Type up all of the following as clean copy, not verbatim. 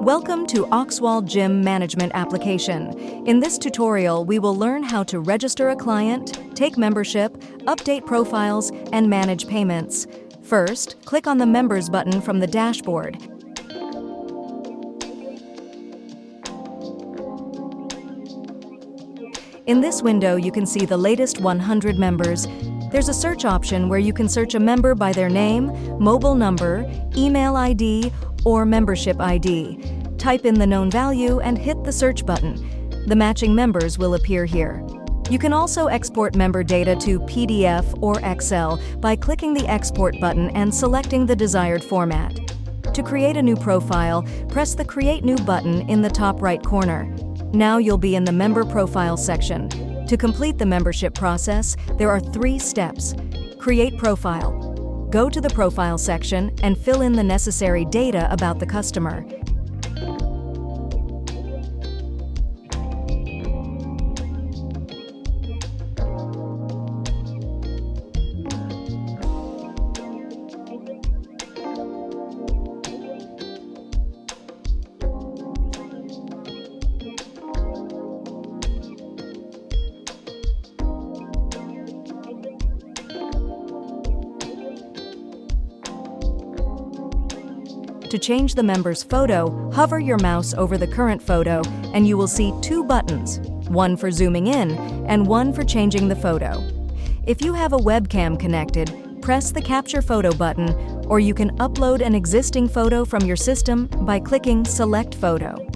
Welcome to Auxwall Gym Management Application. In this tutorial, we will learn how to register a client, take membership, update profiles, and manage payments. First, click on the Members button from the dashboard. In this window, you can see the latest 100 members. There's a search option where you can search a member by their name, mobile number, email ID, or membership ID. Type in the known value and hit the search button. The matching members will appear here. You can also export member data to PDF or Excel by clicking the Export button and selecting the desired format. To create a new profile, press the Create New button in the top right corner. Now you'll be in the Member Profile section. To complete the membership process, there are 3 steps. Create profile. Go to the Profile section and fill in the necessary data about the customer. To change the member's photo, hover your mouse over the current photo and you will see 2 buttons, one for zooming in and one for changing the photo. If you have a webcam connected, press the Capture Photo button, or you can upload an existing photo from your system by clicking Select Photo.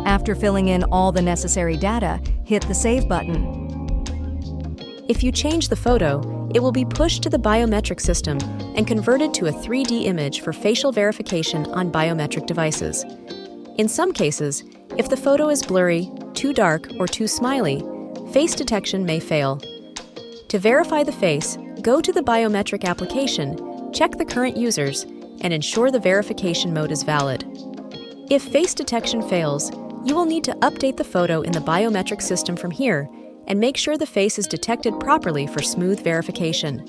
After filling in all the necessary data, hit the Save button. If you change the photo, it will be pushed to the biometric system and converted to a 3D image for facial verification on biometric devices. In some cases, if the photo is blurry, too dark, or too smiley, face detection may fail. To verify the face, go to the biometric application, check the current users, and ensure the verification mode is valid. If face detection fails, you will need to update the photo in the biometric system from here and make sure the face is detected properly for smooth verification.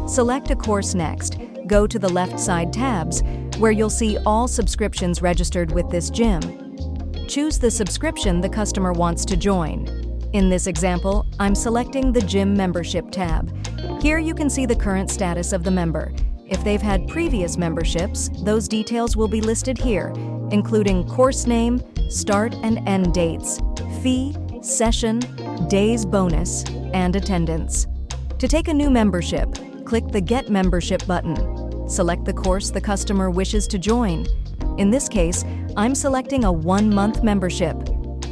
Select a course next. Go to the left side tabs, where you'll see all subscriptions registered with this gym. Choose the subscription the customer wants to join. In this example, I'm selecting the Gym Membership tab. Here you can see the current status of the member. If they've had previous memberships, those details will be listed here, including course name, start and end dates, fee, session, days bonus, and attendance. To take a new membership, click the Get Membership button. Select the course the customer wishes to join. In this case, I'm selecting a 1-month membership.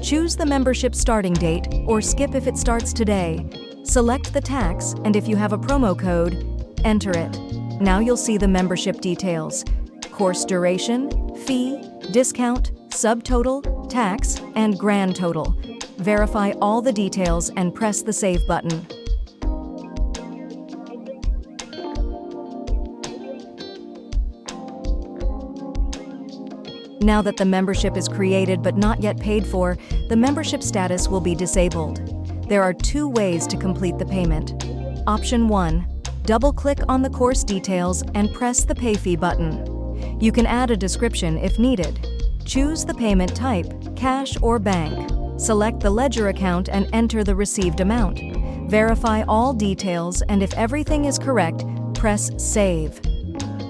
Choose the membership starting date or skip if it starts today. Select the tax, and if you have a promo code, enter it. Now you'll see the membership details: course duration, fee, discount, subtotal, tax, and grand total. Verify all the details and press the Save button. Now that the membership is created but not yet paid for, the membership status will be disabled. There are 2 ways to complete the payment. Option 1. Double-click on the course details and press the Pay Fee button. You can add a description if needed. Choose the payment type, cash or bank. Select the ledger account and enter the received amount. Verify all details, and if everything is correct, press Save.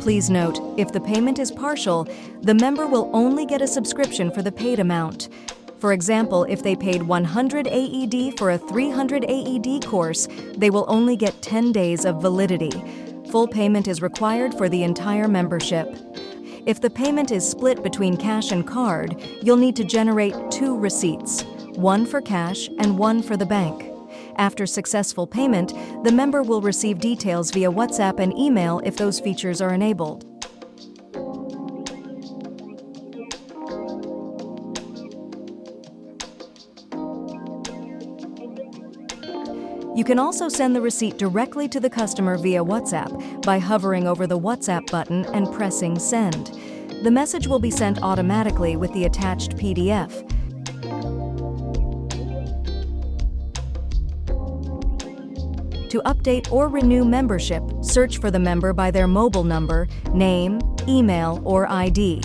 Please note, if the payment is partial, the member will only get a subscription for the paid amount. For example, if they paid 100 AED for a 300 AED course, they will only get 10 days of validity. Full payment is required for the entire membership. If the payment is split between cash and card, you'll need to generate 2 receipts, one for cash and one for the bank. After successful payment, the member will receive details via WhatsApp and email if those features are enabled. You can also send the receipt directly to the customer via WhatsApp by hovering over the WhatsApp button and pressing Send. The message will be sent automatically with the attached PDF. To update or renew membership, search for the member by their mobile number, name, email, or ID.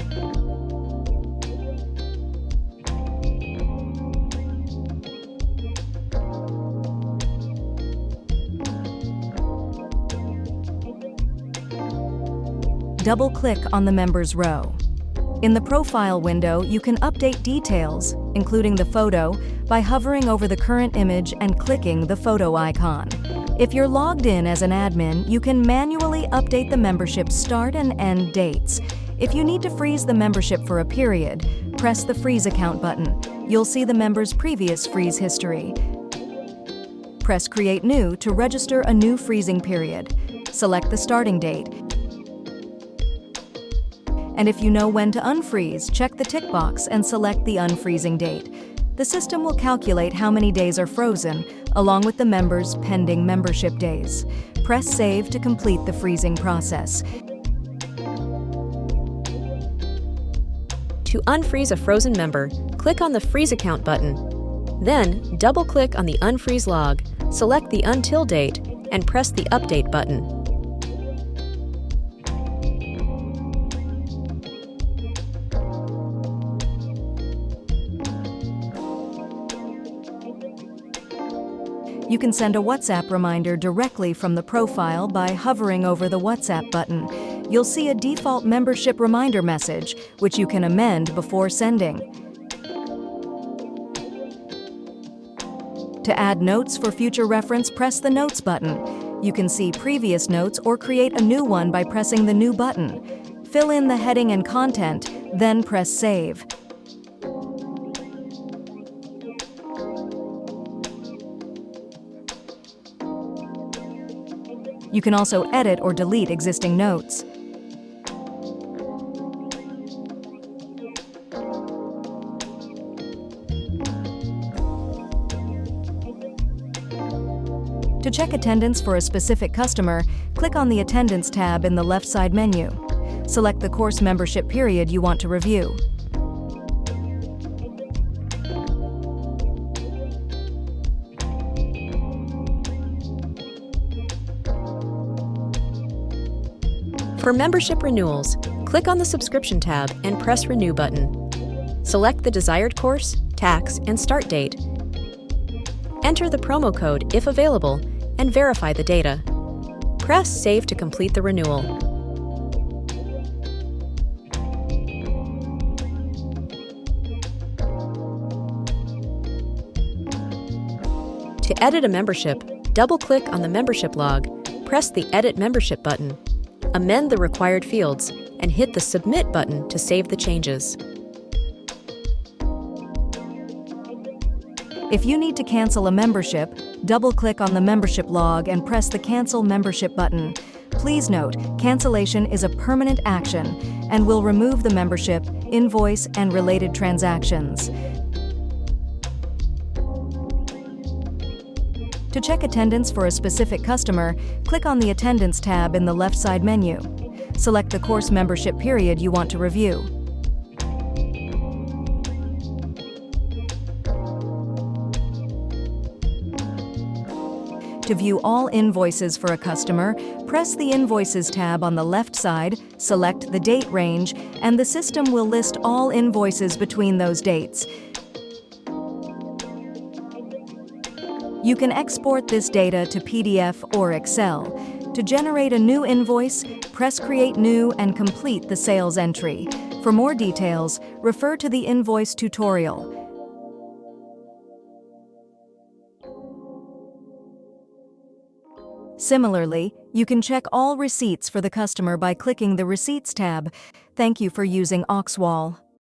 Double-click on the Members row. In the Profile window, you can update details, including the photo, by hovering over the current image and clicking the photo icon. If you're logged in as an admin, you can manually update the membership's start and end dates. If you need to freeze the membership for a period, press the Freeze Account button. You'll see the member's previous freeze history. Press Create New to register a new freezing period. Select the starting date. And if you know when to unfreeze, check the tick box and select the unfreezing date. The system will calculate how many days are frozen, along with the member's pending membership days. Press Save to complete the freezing process. To unfreeze a frozen member, click on the Freeze Account button. Then, double-click on the Unfreeze log, select the Until date, and press the Update button. You can send a WhatsApp reminder directly from the profile by hovering over the WhatsApp button. You'll see a default membership reminder message, which you can amend before sending. To add notes for future reference, press the Notes button. You can see previous notes or create a new one by pressing the New button. Fill in the heading and content, then press Save. You can also edit or delete existing notes. To check attendance for a specific customer, click on the Attendance tab in the left side menu. Select the course membership period you want to review. For membership renewals, click on the Subscription tab and press Renew button. Select the desired course, tax, and start date. Enter the promo code if available and verify the data. Press Save to complete the renewal. To edit a membership, double-click on the membership log, press the Edit Membership button. Amend the required fields, and hit the Submit button to save the changes. If you need to cancel a membership, double-click on the membership log and press the Cancel Membership button. Please note, cancellation is a permanent action and will remove the membership, invoice, and related transactions. To check attendance for a specific customer, click on the Attendance tab in the left side menu. Select the course membership period you want to review. To view all invoices for a customer, press the Invoices tab on the left side, select the date range, and the system will list all invoices between those dates. You can export this data to PDF or Excel. To generate a new invoice, press Create New and complete the sales entry. For more details, refer to the invoice tutorial. Similarly, you can check all receipts for the customer by clicking the Receipts tab. Thank you for using Auxwall.